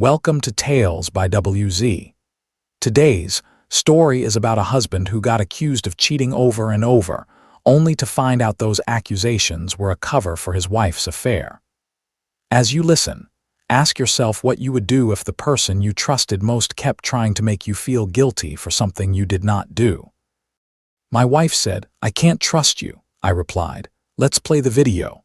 Welcome to Tales by WZ. Today's story is about a husband who got accused of cheating over and over, only to find out those accusations were a cover for his wife's affair. As you listen, ask yourself what you would do if the person you trusted most kept trying to make you feel guilty for something you did not do. My wife said, "I can't trust you," I replied. "Let's play the video."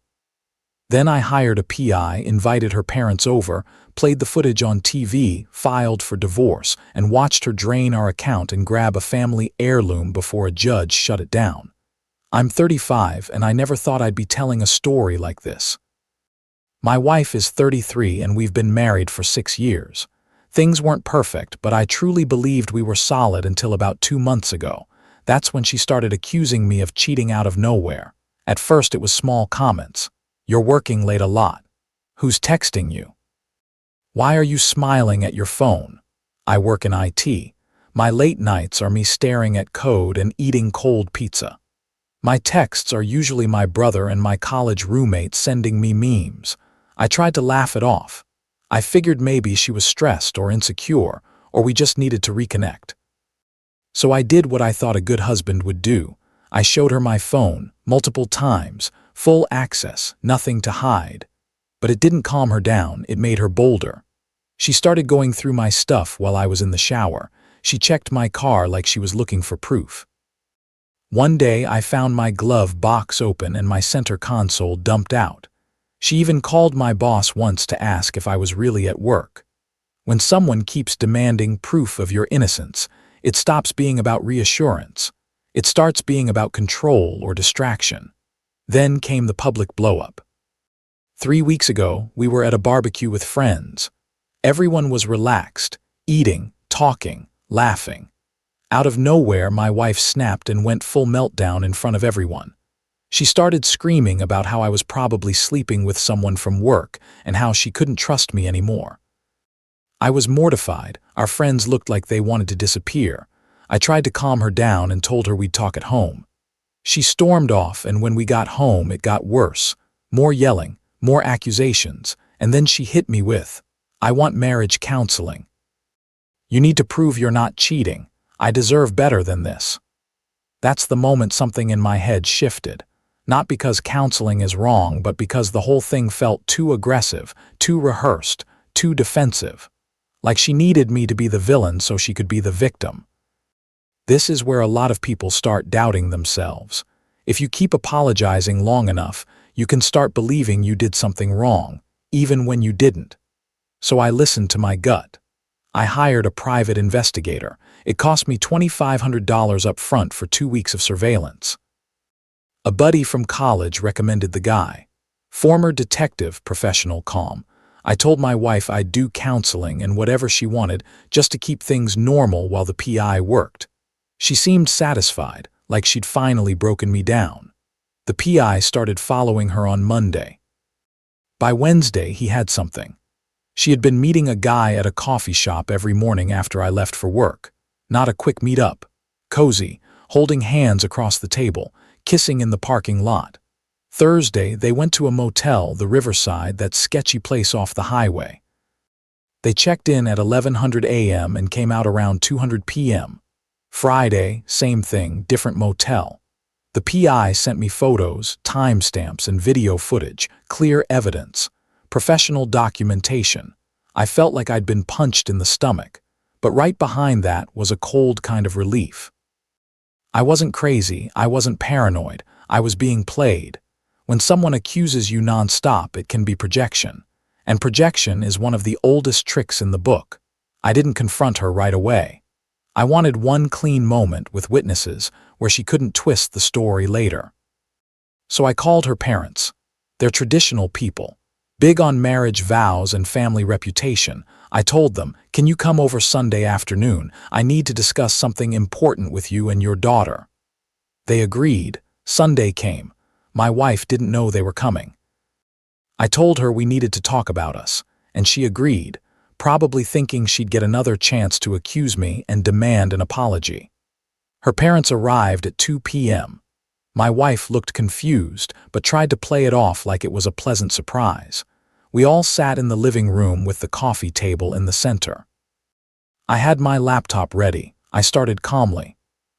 Then I hired a PI, invited her parents over, played the footage on TV, filed for divorce, and watched her drain our account and grab a family heirloom before a judge shut it down. I'm 35 and I never thought I'd be telling a story like this. My wife is 33 and we've been married for 6 years. Things weren't perfect, but I truly believed we were solid until about 2 months ago. That's when she started accusing me of cheating out of nowhere. At first it was small comments. "You're working late a lot. Who's texting you? Why are you smiling at your phone? I work in IT. My late nights are me staring at code and eating cold pizza. My texts are usually my brother and my college roommate sending me memes." I tried to laugh it off. I figured maybe she was stressed or insecure, or we just needed to reconnect. So I did what I thought a good husband would do. I showed her my phone, multiple times, full access, nothing to hide. But it didn't calm her down, it made her bolder. She started going through my stuff while I was in the shower. She checked my car like she was looking for proof. One day I found my glove box open and my center console dumped out. She even called my boss once to ask if I was really at work. When someone keeps demanding proof of your innocence, it stops being about reassurance. It starts being about control or distraction. Then came the public blow-up. 3 weeks ago, we were at a barbecue with friends. Everyone was relaxed, eating, talking, laughing. Out of nowhere, my wife snapped and went full meltdown in front of everyone. She started screaming about how I was probably sleeping with someone from work and how she couldn't trust me anymore. I was mortified. Our friends looked like they wanted to disappear. I tried to calm her down and told her we'd talk at home. She stormed off, and when we got home, it got worse. More yelling, more accusations, and then she hit me with, "I want marriage counseling. You need to prove you're not cheating. I deserve better than this." That's the moment something in my head shifted. Not because counseling is wrong, but because the whole thing felt too aggressive, too rehearsed, too defensive. Like she needed me to be the villain so she could be the victim. This is where a lot of people start doubting themselves. If you keep apologizing long enough, you can start believing you did something wrong, even when you didn't. So I listened to my gut. I hired a private investigator. It cost me $2,500 up front for 2 weeks of surveillance. A buddy from college recommended the guy. Former detective, professional, calm. I told my wife I'd do counseling and whatever she wanted just to keep things normal while the PI worked. She seemed satisfied, like she'd finally broken me down. The PI started following her on Monday. By Wednesday, he had something. She had been meeting a guy at a coffee shop every morning after I left for work. Not a quick meet-up. Cozy, holding hands across the table, kissing in the parking lot. Thursday, they went to a motel, the Riverside, that sketchy place off the highway. They checked in at 1100 a.m. and came out around 200 p.m. Friday, same thing, different motel. The PI sent me photos, timestamps, and video footage, clear evidence, professional documentation. I felt like I'd been punched in the stomach, but right behind that was a cold kind of relief. I wasn't crazy, I wasn't paranoid, I was being played. When someone accuses you nonstop, it can be projection. And projection is one of the oldest tricks in the book. I didn't confront her right away. I wanted one clean moment with witnesses where she couldn't twist the story later. So I called her parents. They're traditional people, big on marriage vows and family reputation. I told them, "Can you come over Sunday afternoon? I need to discuss something important with you and your daughter." They agreed. Sunday came. My wife didn't know they were coming. I told her we needed to talk about us, and she agreed, probably thinking she'd get another chance to accuse me and demand an apology. Her parents arrived at 2 p.m. My wife looked confused, but tried to play it off like it was a pleasant surprise. We all sat in the living room with the coffee table in the center. I had my laptop ready. I started calmly.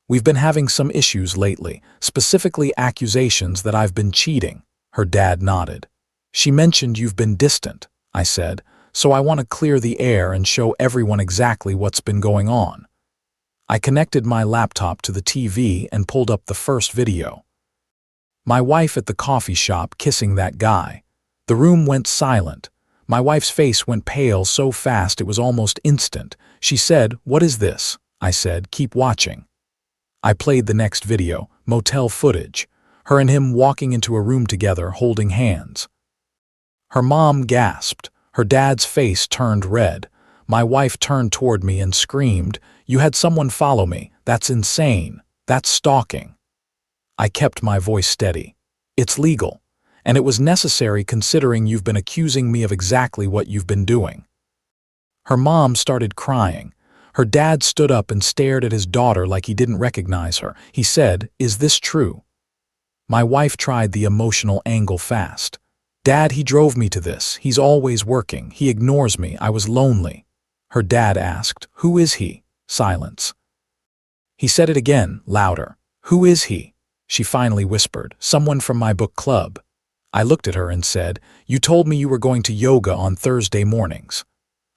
We've been having some issues lately, specifically accusations that I've been cheating. Her dad nodded. She mentioned you've been distant, I said, so I want to clear the air and show everyone exactly what's been going on. I connected my laptop to the TV and pulled up the first video. My wife at the coffee shop kissing that guy. The room went silent. My wife's face went pale so fast it was almost instant. She said, "What is this?" I said, "Keep watching." I played the next video, motel footage, her and him walking into a room together holding hands. Her mom gasped. Her dad's face turned red. My wife turned toward me and screamed, "You had someone follow me. That's insane. That's stalking." I kept my voice steady. It's legal, and it was necessary considering you've been accusing me of exactly what you've been doing. Her mom started crying. Her dad stood up and stared at his daughter like he didn't recognize her. He said, "Is this true?" My wife tried the emotional angle fast. "Dad, he drove me to this. He's always working. He ignores me. I was lonely." Her dad asked, "Who is he?" Silence. He said it again, louder. "Who is he?" She finally whispered, "Someone from my book club." I looked at her and said, "You told me you were going to yoga on Thursday mornings."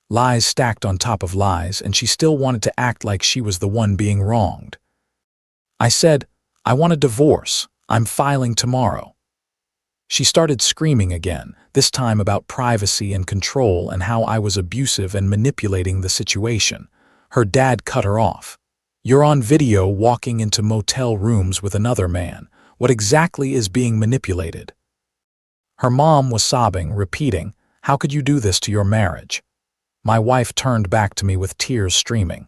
Lies stacked on top of lies, and she still wanted to act like she was the one being wronged. I said, "I want a divorce. I'm filing tomorrow." She started screaming again, this time about privacy and control and how I was abusive and manipulating the situation. Her dad cut her off. "You're on video walking into motel rooms with another man. What exactly is being manipulated?" Her mom was sobbing, repeating, "How could you do this to your marriage?" My wife turned back to me with tears streaming.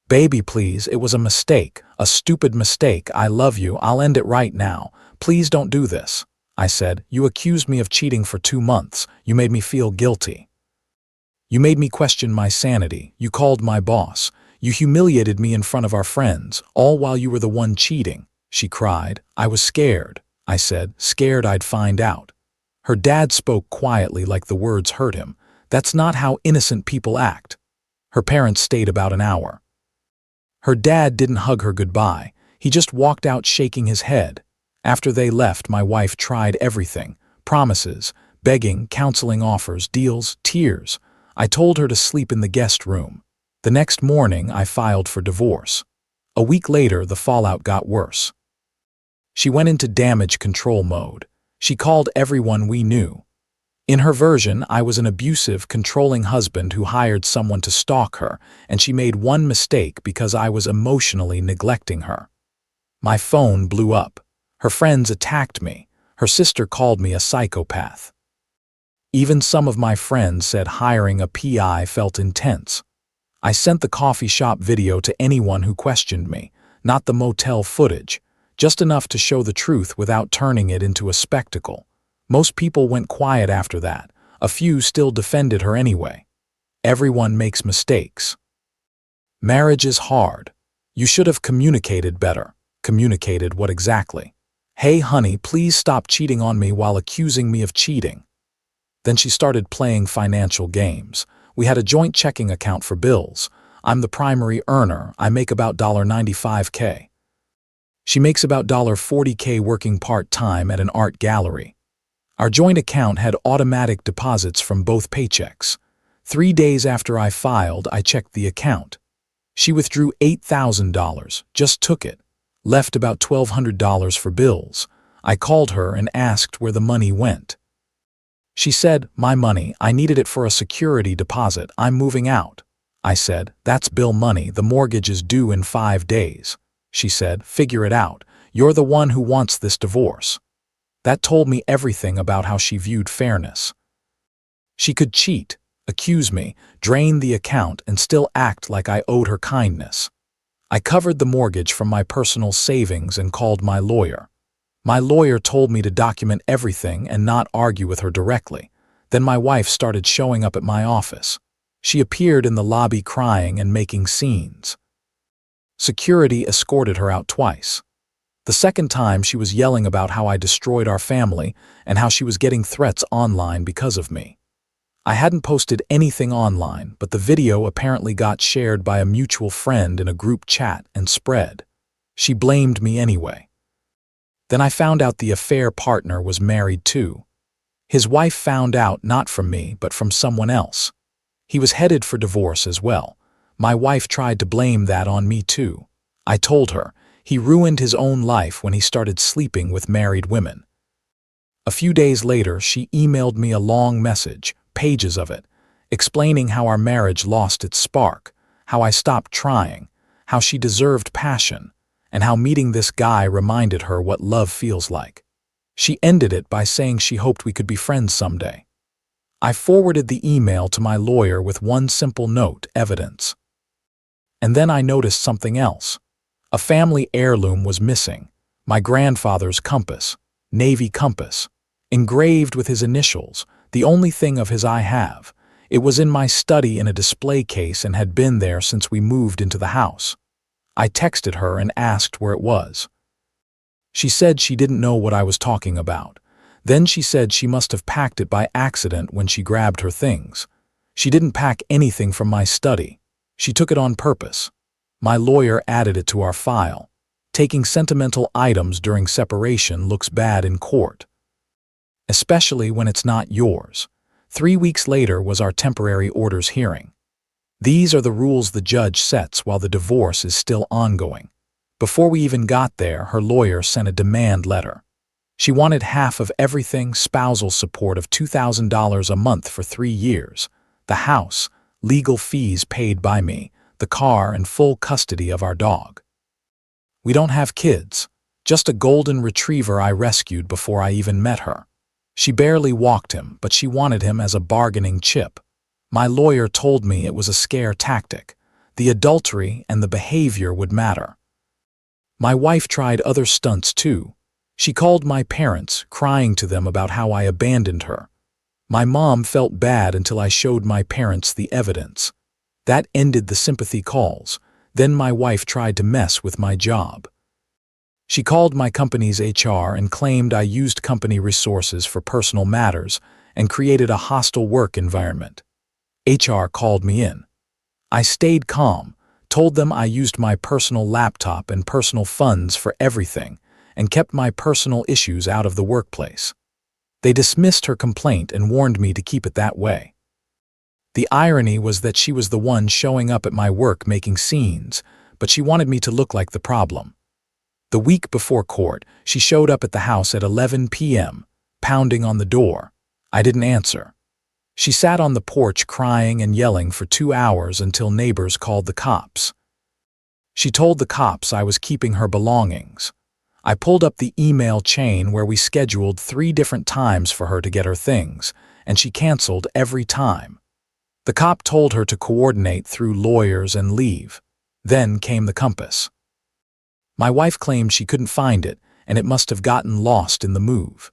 "Baby, please, it was a mistake, a stupid mistake. I love you. I'll end it right now. Please don't do this." I said, "You accused me of cheating for 2 months. You made me feel guilty. You made me question my sanity. You called my boss. You humiliated me in front of our friends, all while you were the one cheating." She cried. "I was scared," I said, "scared I'd find out." Her dad spoke quietly like the words hurt him. "That's not how innocent people act." Her parents stayed about an hour. Her dad didn't hug her goodbye. He just walked out shaking his head. After they left, my wife tried everything. Promises, begging, counseling offers, deals, tears. I told her to sleep in the guest room. The next morning, I filed for divorce. A week later, the fallout got worse. She went into damage control mode. She called everyone we knew. In her version, I was an abusive, controlling husband who hired someone to stalk her, and she made one mistake because I was emotionally neglecting her. My phone blew up. Her friends attacked me. Her sister called me a psychopath. Even some of my friends said hiring a PI felt intense. I sent the coffee shop video to anyone who questioned me, not the motel footage, just enough to show the truth without turning it into a spectacle. Most people went quiet after that. A few still defended her anyway. Everyone makes mistakes. Marriage is hard. You should have communicated better. Communicated what exactly? "Hey, honey, please stop cheating on me while accusing me of cheating." Then she started playing financial games. We had a joint checking account for bills. I'm the primary earner. I make about $95K. She makes about $40K working part-time at an art gallery. Our joint account had automatic deposits from both paychecks. 3 days after I filed, I checked the account. She withdrew $8,000, just took it. Left about $1,200 for bills. I called her and asked where the money went. She said, "My money, I needed it for a security deposit. I'm moving out." I said, "That's bill money. The mortgage is due in 5 days." She said, "Figure it out. You're the one who wants this divorce." That told me everything about how she viewed fairness. She could cheat, accuse me, drain the account, and still act like I owed her kindness. I covered the mortgage from my personal savings and called my lawyer. My lawyer told me to document everything and not argue with her directly. Then my wife started showing up at my office. She appeared in the lobby crying and making scenes. Security escorted her out twice. The second time, she was yelling about how I destroyed our family and how she was getting threats online because of me. I hadn't posted anything online, but the video apparently got shared by a mutual friend in a group chat and spread. She blamed me anyway. Then I found out the affair partner was married too. His wife found out not from me, but from someone else. He was headed for divorce as well. My wife tried to blame that on me too. I told her he ruined his own life when he started sleeping with married women. A few days later, she emailed me a long message, pages of it, explaining how our marriage lost its spark, how I stopped trying, how she deserved passion, and how meeting this guy reminded her what love feels like. She ended it by saying she hoped we could be friends someday. I forwarded the email to my lawyer with one simple note, evidence. And then I noticed something else. A family heirloom was missing, my grandfather's compass, Navy compass, engraved with his initials, the only thing of his I have. It was in my study in a display case and had been there since we moved into the house. I texted her and asked where it was. She said she didn't know what I was talking about. Then she said she must have packed it by accident when she grabbed her things. She didn't pack anything from my study. She took it on purpose. My lawyer added it to our file. Taking sentimental items during separation looks bad in court, especially when it's not yours. 3 weeks later was our temporary orders hearing. These are the rules the judge sets while the divorce is still ongoing. Before we even got there, her lawyer sent a demand letter. She wanted half of everything, spousal support of $2,000 a month for 3 years, the house, legal fees paid by me, the car, and full custody of our dog. We don't have kids, just a golden retriever I rescued before I even met her. She barely walked him, but she wanted him as a bargaining chip. My lawyer told me it was a scare tactic. The adultery and the behavior would matter. My wife tried other stunts too. She called my parents, crying to them about how I abandoned her. My mom felt bad until I showed my parents the evidence. That ended the sympathy calls. Then my wife tried to mess with my job. She called my company's HR and claimed I used company resources for personal matters and created a hostile work environment. HR called me in. I stayed calm, told them I used my personal laptop and personal funds for everything, and kept my personal issues out of the workplace. They dismissed her complaint and warned me to keep it that way. The irony was that she was the one showing up at my work making scenes, but she wanted me to look like the problem. The week before court, she showed up at the house at 11 p.m., pounding on the door. I didn't answer. She sat on the porch crying and yelling for 2 hours until neighbors called the cops. She told the cops I was keeping her belongings. I pulled up the email chain where we scheduled 3 different times for her to get her things, and she canceled every time. The cop told her to coordinate through lawyers and leave. Then came the compass. My wife claimed she couldn't find it, and it must have gotten lost in the move.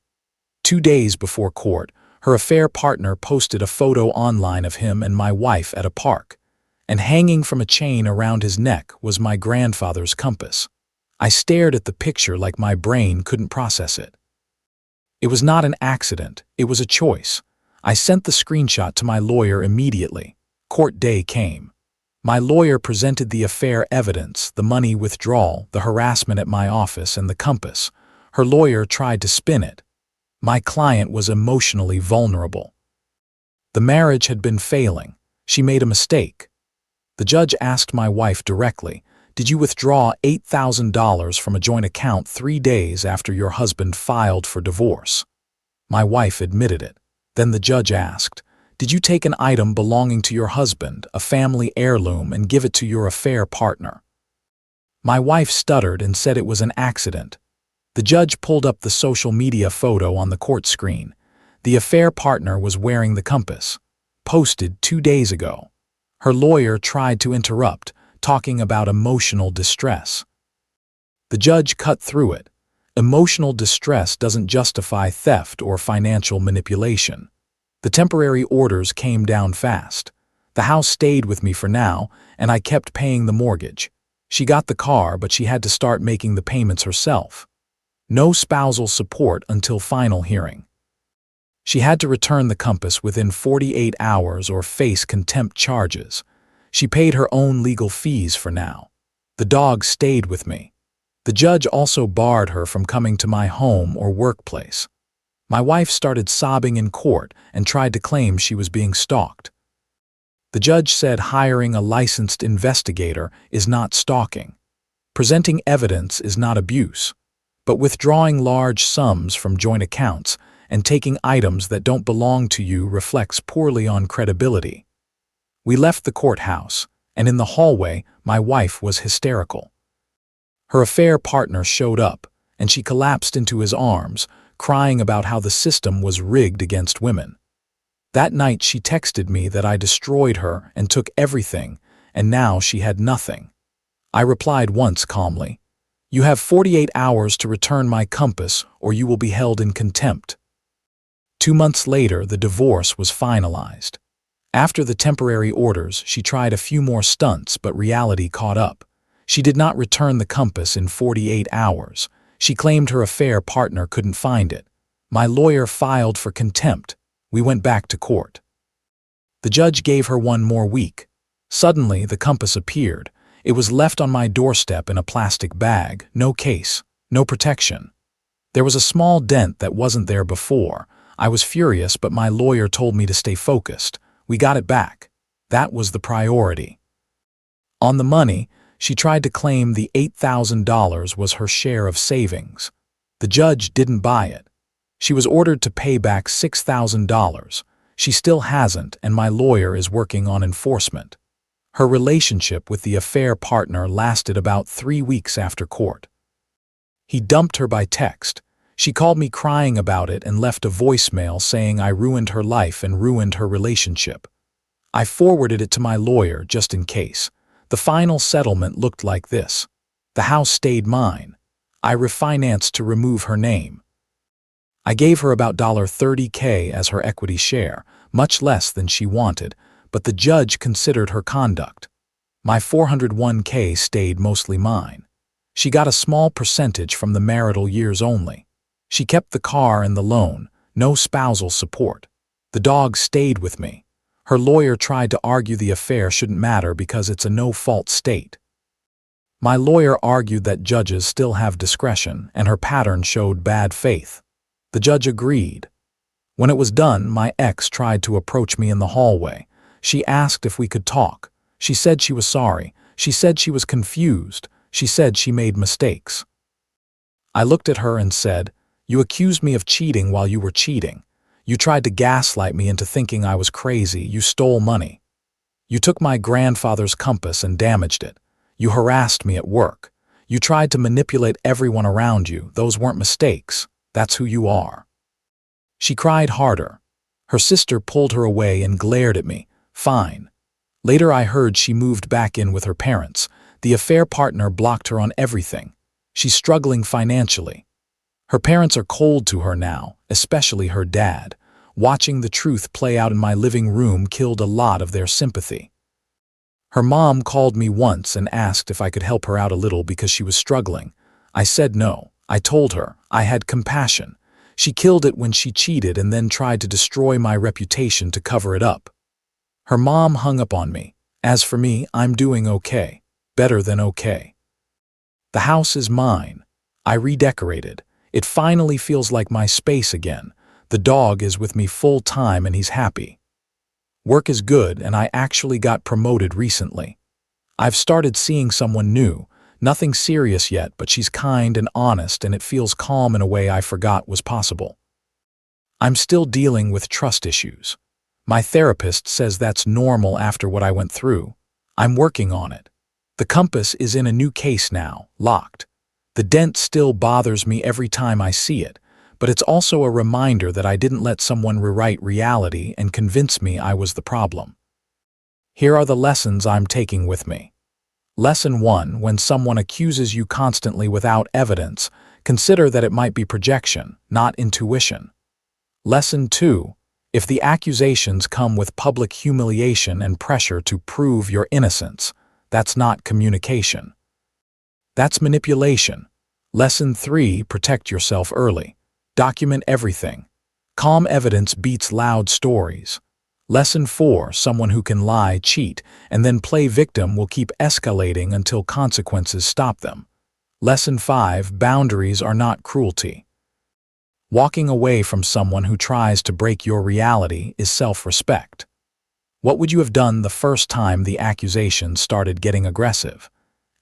2 days before court, her affair partner posted a photo online of him and my wife at a park, and hanging from a chain around his neck was my grandfather's compass. I stared at the picture like my brain couldn't process it. It was not an accident, it was a choice. I sent the screenshot to my lawyer immediately. Court day came. My lawyer presented the affair evidence, the money withdrawal, the harassment at my office, and the compass. Her lawyer tried to spin it. My client was emotionally vulnerable. The marriage had been failing. She made a mistake. The judge asked my wife directly, "Did you withdraw $8,000 from a joint account 3 days after your husband filed for divorce?" My wife admitted it. Then the judge asked, "Did you take an item belonging to your husband, a family heirloom, and give it to your affair partner?" My wife stuttered and said it was an accident. The judge pulled up the social media photo on the court screen. The affair partner was wearing the compass, posted 2 days ago. Her lawyer tried to interrupt, talking about emotional distress. The judge cut through it. Emotional distress doesn't justify theft or financial manipulation. The temporary orders came down fast. The house stayed with me for now, and I kept paying the mortgage. She got the car, but she had to start making the payments herself. No spousal support until final hearing. She had to return the compass within 48 hours or face contempt charges. She paid her own legal fees for now. The dog stayed with me. The judge also barred her from coming to my home or workplace. My wife started sobbing in court and tried to claim she was being stalked. The judge said hiring a licensed investigator is not stalking. Presenting evidence is not abuse. But withdrawing large sums from joint accounts and taking items that don't belong to you reflects poorly on credibility. We left the courthouse, and in the hallway, my wife was hysterical. Her affair partner showed up, and she collapsed into his arms, crying about how the system was rigged against women. That night she texted me that I destroyed her and took everything, and now she had nothing. I replied once calmly, "You have 48 hours to return my compass or you will be held in contempt." 2 months later, the divorce was finalized. After the temporary orders, she tried a few more stunts, but reality caught up. She did not return the compass in 48 hours. She claimed her affair partner couldn't find it. My lawyer filed for contempt. We went back to court. The judge gave her 1 more week. Suddenly, the compass appeared. It was left on my doorstep in a plastic bag, no case, no protection. There was a small dent that wasn't there before. I was furious, but my lawyer told me to stay focused. We got it back. That was the priority. On the money, she tried to claim the $8,000 was her share of savings. The judge didn't buy it. She was ordered to pay back $6,000. She still hasn't, and my lawyer is working on enforcement. Her relationship with the affair partner lasted about 3 weeks after court. He dumped her by text. She called me crying about it and left a voicemail saying I ruined her life and ruined her relationship. I forwarded it to my lawyer just in case. The final settlement looked like this. The house stayed mine. I refinanced to remove her name. I gave her about $30K as her equity share, much less than she wanted, but the judge considered her conduct. My $401K stayed mostly mine. She got a small percentage from the marital years only. She kept the car and the loan, no spousal support. The dog stayed with me. Her lawyer tried to argue the affair shouldn't matter because it's a no-fault state. My lawyer argued that judges still have discretion and her pattern showed bad faith. The judge agreed. When it was done, my ex tried to approach me in the hallway. She asked if we could talk. She said she was sorry. She said she was confused. She said she made mistakes. I looked at her and said, "You accused me of cheating while you were cheating. You tried to gaslight me into thinking I was crazy. You stole money. You took my grandfather's compass and damaged it. You harassed me at work. You tried to manipulate everyone around you. Those weren't mistakes. That's who you are." She cried harder. Her sister pulled her away and glared at me. Fine. Later I heard she moved back in with her parents. The affair partner blocked her on everything. She's struggling financially. Her parents are cold to her now, especially her dad. Watching the truth play out in my living room killed a lot of their sympathy. Her mom called me once and asked if I could help her out a little because she was struggling. I said no. I told her I had compassion. She killed it when she cheated and then tried to destroy my reputation to cover it up. Her mom hung up on me. As for me, I'm doing okay. Better than okay. The house is mine. I redecorated. It finally feels like my space again. The dog is with me full time and he's happy. Work is good and I actually got promoted recently. I've started seeing someone new. Nothing serious yet, but she's kind and honest and it feels calm in a way I forgot was possible. I'm still dealing with trust issues. My therapist says that's normal after what I went through. I'm working on it. The compass is in a new case now, locked. The dent still bothers me every time I see it, but it's also a reminder that I didn't let someone rewrite reality and convince me I was the problem. Here are the lessons I'm taking with me. Lesson 1. When someone accuses you constantly without evidence, consider that it might be projection, not intuition. Lesson 2. If the accusations come with public humiliation and pressure to prove your innocence, that's not communication. That's manipulation. Lesson 3. Protect yourself early. Document everything. Calm evidence beats loud stories. Lesson 4. Someone who can lie, cheat, and then play victim will keep escalating until consequences stop them. Lesson 5. Boundaries are not cruelty. Walking away from someone who tries to break your reality is self-respect. What would you have done the first time the accusations started getting aggressive?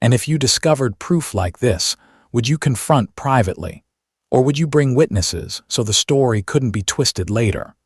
And if you discovered proof like this, would you confront privately? Or would you bring witnesses so the story couldn't be twisted later?